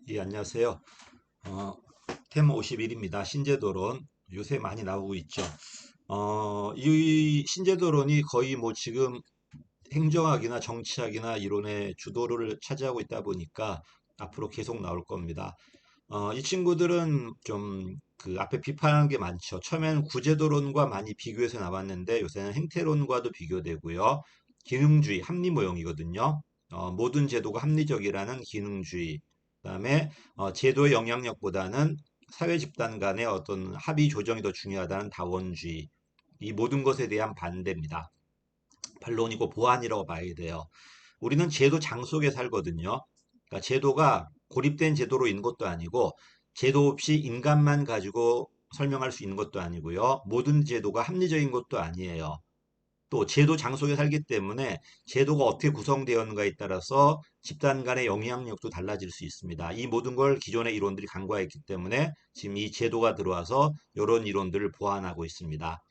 예, 안녕하세요. 어, 테마 51입니다. 신제도론 요새 많이 나오고 있죠. 이 신제도론이 거의 뭐 지금 행정학이나 정치학이나 이론의 주도를 차지하고 있다 보니까 앞으로 계속 나올 겁니다. 이 친구들은 좀 그 앞에 비판하는 게 많죠. 처음에는 구제도론과 많이 비교해서 나왔는데 요새는 행태론과도 비교되고요. 기능주의, 합리 모형이거든요. 모든 제도가 합리적이라는 기능주의. 그다음에 제도의 영향력보다는 사회 집단 간의 어떤 합의 조정이 더 중요하다는 다원주의. 이 모든 것에 대한 반대입니다. 반론이고 보완이라고 봐야 돼요. 우리는 제도 장 속에 살거든요. 그러니까 제도가 고립된 제도로 있는 것도 아니고 제도 없이 인간만 가지고 설명할 수 있는 것도 아니고요. 모든 제도가 합리적인 것도 아니에요. 또 제도 장 속에 살기 때문에 제도가 어떻게 구성되었는가에 따라서 집단 간의 영향력도 달라질 수 있습니다. 이 모든 걸 기존의 이론들이 간과했기 때문에 지금 이 제도가 들어와서 이런 이론들을 보완하고 있습니다.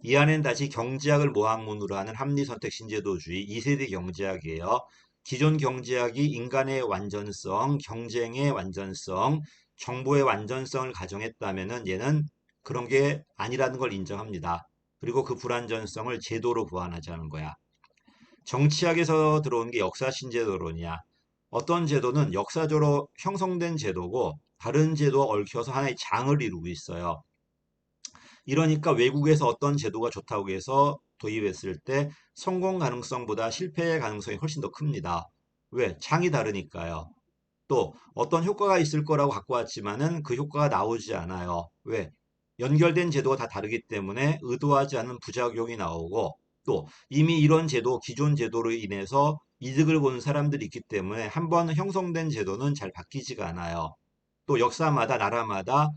이 안엔 다시 경제학을 모학문으로 하는 합리선택 신제도주의 2세대 경제학이에요. 기존 경제학이 인간의 완전성, 경쟁의 완전성, 정보의 완전성을 가정했다면은 얘는 그런 게 아니라는 걸 인정합니다. 그리고 그 불완전성을 제도로 보완하자는 거야. 정치학에서 들어온 게 역사 신제도론이야. 어떤 제도는 역사적으로 형성된 제도고 다른 제도와 얽혀서 하나의 장을 이루고 있어요. 이러니까 외국에서 어떤 제도가 좋다고 해서 도입했을 때 성공 가능성보다 실패의 가능성이 훨씬 더 큽니다. 왜? 장이 다르니까요. 또 어떤 효과가 있을 거라고 갖고 왔지만은 그 효과가 나오지 않아요. 왜? 연결된 제도가 다 다르기 때문에 의도하지 않은 부작용이 나오고 또 이미 이런 제도, 기존 제도로 인해서 이득을 보는 사람들이 있기 때문에 한번 형성된 제도는 잘 바뀌지가 않아요. 또 역사마다 나라마다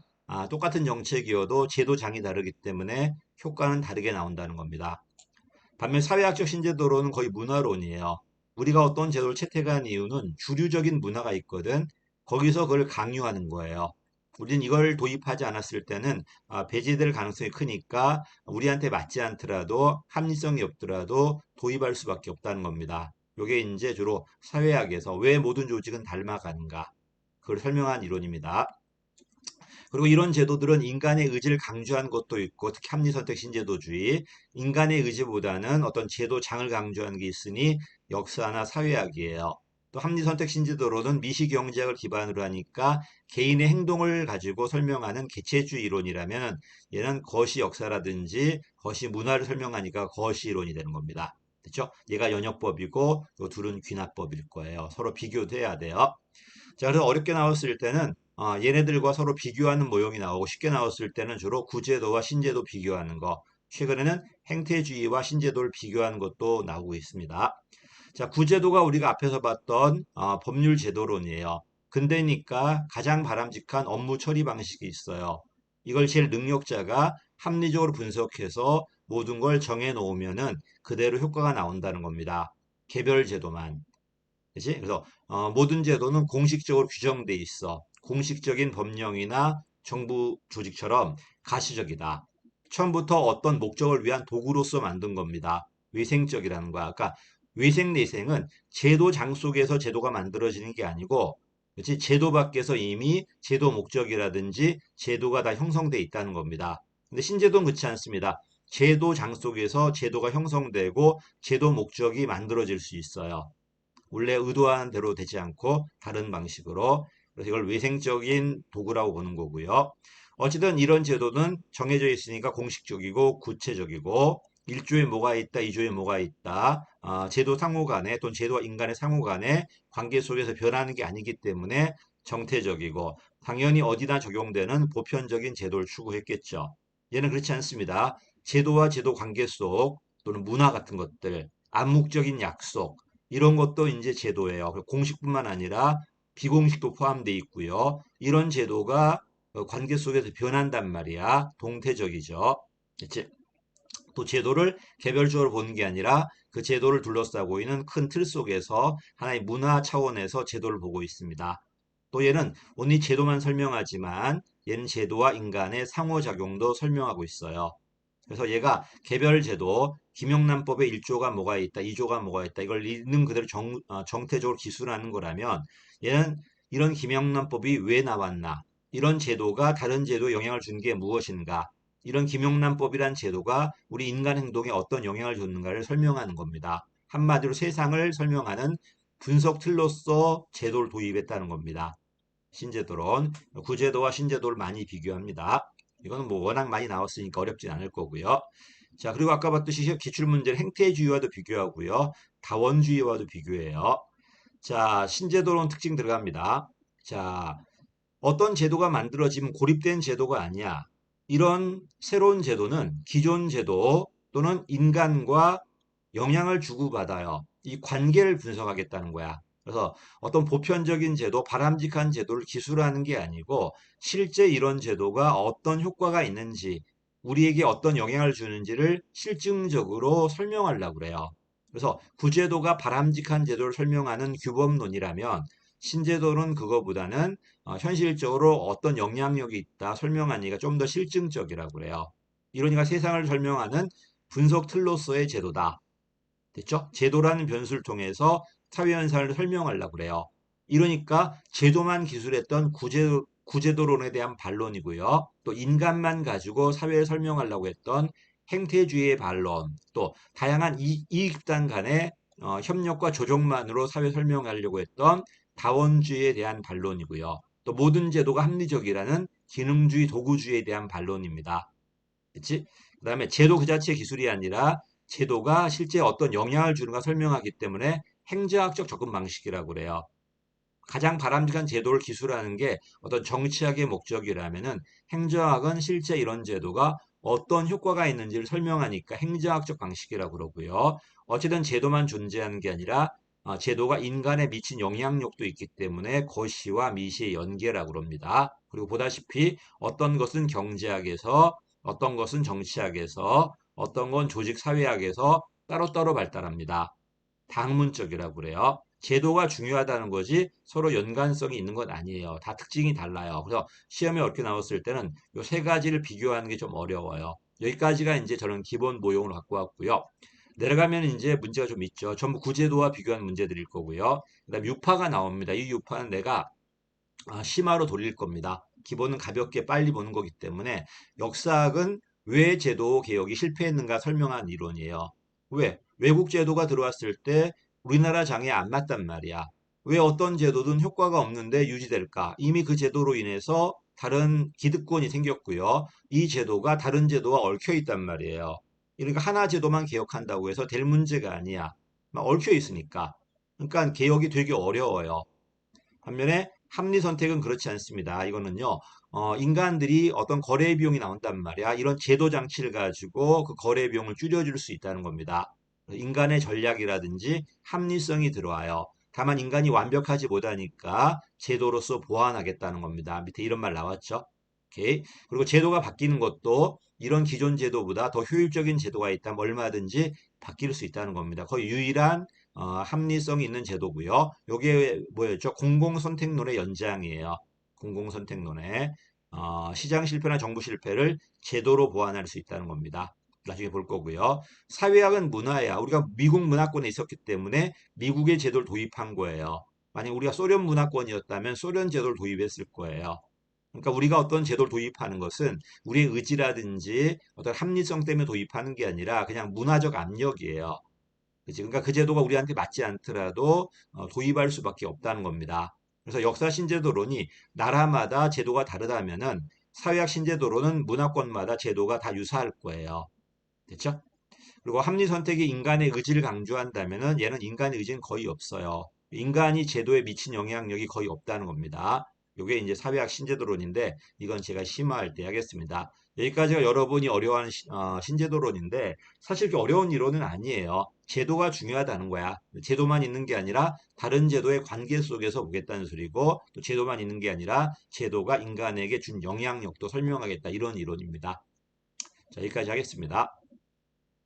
똑같은 정책이어도 제도장이 다르기 때문에 효과는 다르게 나온다는 겁니다. 반면 사회학적 신제도로는 거의 문화론이에요. 우리가 어떤 제도를 채택한 이유는 주류적인 문화가 있거든. 거기서 그걸 강요하는 거예요. 우리는 이걸 도입하지 않았을 때는 배제될 가능성이 크니까 우리한테 맞지 않더라도 합리성이 없더라도 도입할 수밖에 없다는 겁니다. 이게 이제 주로 사회학에서 왜 모든 조직은 닮아가는가 그걸 설명한 이론입니다. 그리고 이런 제도들은 인간의 의지를 강조한 것도 있고 특히 합리선택 신제도주의, 인간의 의지보다는 어떤 제도장을 강조하는 게 있으니 역사나 사회학이에요. 또 합리선택 신제도로는 미시경제학을 기반으로 하니까 개인의 행동을 가지고 설명하는 개체주의 이론이라면 얘는 거시 역사라든지 거시 문화를 설명하니까 거시 이론이 되는 겁니다. 그렇죠? 얘가 연역법이고 이 둘은 귀납법일 거예요. 서로 비교도 해야 돼요. 자, 그래서 어렵게 나왔을 때는 얘네들과 서로 비교하는 모형이 나오고 쉽게 나왔을 때는 주로 구제도와 신제도 비교하는 거. 최근에는 행태주의와 신제도를 비교하는 것도 나오고 있습니다. 자, 구제도가 우리가 앞에서 봤던 법률 제도론이에요. 근대니까 가장 바람직한 업무 처리 방식이 있어요. 이걸 제일 능력자가 합리적으로 분석해서 모든 걸 정해 놓으면은 그대로 효과가 나온다는 겁니다. 개별 제도만. 그치? 그래서 모든 제도는 공식적으로 규정돼 있어. 공식적인 법령이나 정부 조직처럼 가시적이다. 처음부터 어떤 목적을 위한 도구로서 만든 겁니다. 외생적이라는 거야. 그러니까 외생 내생은 제도장 속에서 제도가 만들어지는 게 아니고 그치? 제도 밖에서 이미 제도 목적이라든지 제도가 다 형성돼 있다는 겁니다. 근데 신제도는 그렇지 않습니다. 제도장 속에서 제도가 형성되고 제도 목적이 만들어질 수 있어요. 원래 의도한 대로 되지 않고 다른 방식으로 그래서 이걸 외생적인 도구라고 보는 거고요. 어쨌든 이런 제도는 정해져 있으니까 공식적이고 구체적이고 1조에 뭐가 있다, 2조에 뭐가 있다, 제도 상호 간에 또는 제도와 인간의 상호 간의 관계 속에서 변하는 게 아니기 때문에 정태적이고 당연히 어디나 적용되는 보편적인 제도를 추구했겠죠. 얘는 그렇지 않습니다. 제도와 제도 관계 속 또는 문화 같은 것들, 암묵적인 약속, 이런 것도 이제 제도예요. 공식뿐만 아니라 비공식도 포함되어 있고요. 이런 제도가 관계 속에서 변한단 말이야. 동태적이죠. 그치? 또 제도를 개별적으로 보는 게 아니라 그 제도를 둘러싸고 있는 큰 틀 속에서 하나의 문화 차원에서 제도를 보고 있습니다. 또 얘는 온리 제도만 설명하지만 얘는 제도와 인간의 상호작용도 설명하고 있어요. 그래서 얘가 개별 제도, 김영란법에 1조가 뭐가 있다, 2조가 뭐가 있다, 이걸 있는 그대로 정태적으로 기술하는 거라면 얘는 이런 김영란법이 왜 나왔나? 이런 제도가 다른 제도에 영향을 준 게 무엇인가? 이런 김영란법이란 제도가 우리 인간 행동에 어떤 영향을 줬는가를 설명하는 겁니다. 한마디로 세상을 설명하는 분석 틀로서 제도를 도입했다는 겁니다. 신제도론, 구제도와 신제도를 많이 비교합니다. 이거는 뭐 워낙 많이 나왔으니까 어렵진 않을 거고요. 자, 그리고 아까 봤듯이 기출문제는 행태주의와도 비교하고요. 다원주의와도 비교해요. 자, 신제도론 특징 들어갑니다. 자, 어떤 제도가 만들어지면 고립된 제도가 아니야. 이런 새로운 제도는 기존 제도 또는 인간과 영향을 주고받아요. 이 관계를 분석하겠다는 거야. 그래서 어떤 보편적인 제도, 바람직한 제도를 기술하는 게 아니고 실제 이런 제도가 어떤 효과가 있는지, 우리에게 어떤 영향을 주는지를 실증적으로 설명하려고 그래요. 그래서 구제도가 바람직한 제도를 설명하는 규범론이라면 신제도는 그거보다는 현실적으로 어떤 영향력이 있다 설명하니까 좀 더 실증적이라고 그래요. 이러니까 세상을 설명하는 분석 틀로서의 제도다. 됐죠? 제도라는 변수를 통해서 사회현상을 설명하려고 그래요. 이러니까 제도만 기술했던 구제도론에 대한 반론이고요. 또 인간만 가지고 사회를 설명하려고 했던 행태주의의 반론, 또 다양한 이익집단 간의 협력과 조정만으로 사회 설명하려고 했던 다원주의에 대한 반론이고요. 또 모든 제도가 합리적이라는 기능주의, 도구주의에 대한 반론입니다. 그치? 그 다음에 제도 그 자체의 기술이 아니라 제도가 실제 어떤 영향을 주는가 설명하기 때문에 행정학적 접근 방식이라고 그래요. 가장 바람직한 제도를 기술하는 게 어떤 정치학의 목적이라면은 행정학은 실제 이런 제도가 어떤 효과가 있는지를 설명하니까 행정학적 방식이라고 그러고요. 어쨌든 제도만 존재하는 게 아니라 제도가 인간에 미친 영향력도 있기 때문에 거시와 미시의 연계라고 그럽니다. 그리고 보다시피 어떤 것은 경제학에서 어떤 것은 정치학에서 어떤 건 조직 사회학에서 따로따로 발달합니다. 당문적이라고 그래요. 제도가 중요하다는 거지 서로 연관성이 있는 건 아니에요. 다 특징이 달라요. 그래서 시험에 어렵게 나왔을 때는 이 세 가지를 비교하는 게 좀 어려워요. 여기까지가 이제 저는 기본 모형을 갖고 왔고요. 내려가면 이제 문제가 좀 있죠. 전부 구제도와 비교한 문제들일 거고요. 그다음 유파가 나옵니다. 이 유파는 내가 심화로 돌릴 겁니다. 기본은 가볍게 빨리 보는 거기 때문에 역사학은 왜 제도 개혁이 실패했는가 설명한 이론이에요. 왜? 외국 제도가 들어왔을 때 우리나라 장에 안 맞단 말이야. 왜 어떤 제도든 효과가 없는데 유지될까? 이미 그 제도로 인해서 다른 기득권이 생겼고요. 이 제도가 다른 제도와 얽혀 있단 말이에요. 그러니까 하나 제도만 개혁한다고 해서 될 문제가 아니야. 막 얽혀 있으니까. 그러니까 개혁이 되게 어려워요. 반면에 합리 선택은 그렇지 않습니다. 이거는요, 인간들이 어떤 거래 비용이 나온단 말이야. 이런 제도 장치를 가지고 그 거래 비용을 줄여줄 수 있다는 겁니다. 인간의 전략이라든지 합리성이 들어와요. 다만 인간이 완벽하지 못하니까 제도로서 보완하겠다는 겁니다. 밑에 이런 말 나왔죠. 오케이. 그리고 제도가 바뀌는 것도 이런 기존 제도보다 더 효율적인 제도가 있다면 얼마든지 바뀔 수 있다는 겁니다. 거의 유일한 합리성이 있는 제도고요. 요게 뭐였죠? 공공선택론의 연장이에요. 공공선택론의 시장 실패나 정부 실패를 제도로 보완할 수 있다는 겁니다. 나중에 볼 거고요. 사회학은 문화야. 우리가 미국 문화권에 있었기 때문에 미국의 제도를 도입한 거예요. 만약 우리가 소련 문화권이었다면 소련 제도를 도입했을 거예요. 그러니까 우리가 어떤 제도를 도입하는 것은 우리의 의지라든지 어떤 합리성 때문에 도입하는 게 아니라 그냥 문화적 압력이에요. 그치? 그러니까 그 제도가 우리한테 맞지 않더라도 도입할 수밖에 없다는 겁니다. 그래서 역사 신제도론이 나라마다 제도가 다르다면은 사회학 신제도론은 문화권마다 제도가 다 유사할 거예요. 됐죠? 그리고 합리 선택이 인간의 의지를 강조한다면은 얘는 인간의 의지는 거의 없어요. 인간이 제도에 미친 영향력이 거의 없다는 겁니다. 이게 이제 사회학 신제도론인데 이건 제가 심화할 때 하겠습니다. 여기까지가 여러분이 어려워하는 신제도론인데 사실 그렇게 어려운 이론은 아니에요. 제도가 중요하다는 거야. 제도만 있는 게 아니라 다른 제도의 관계 속에서 보겠다는 소리고 또 제도만 있는 게 아니라 제도가 인간에게 준 영향력도 설명하겠다 이런 이론입니다. 자, 여기까지 하겠습니다.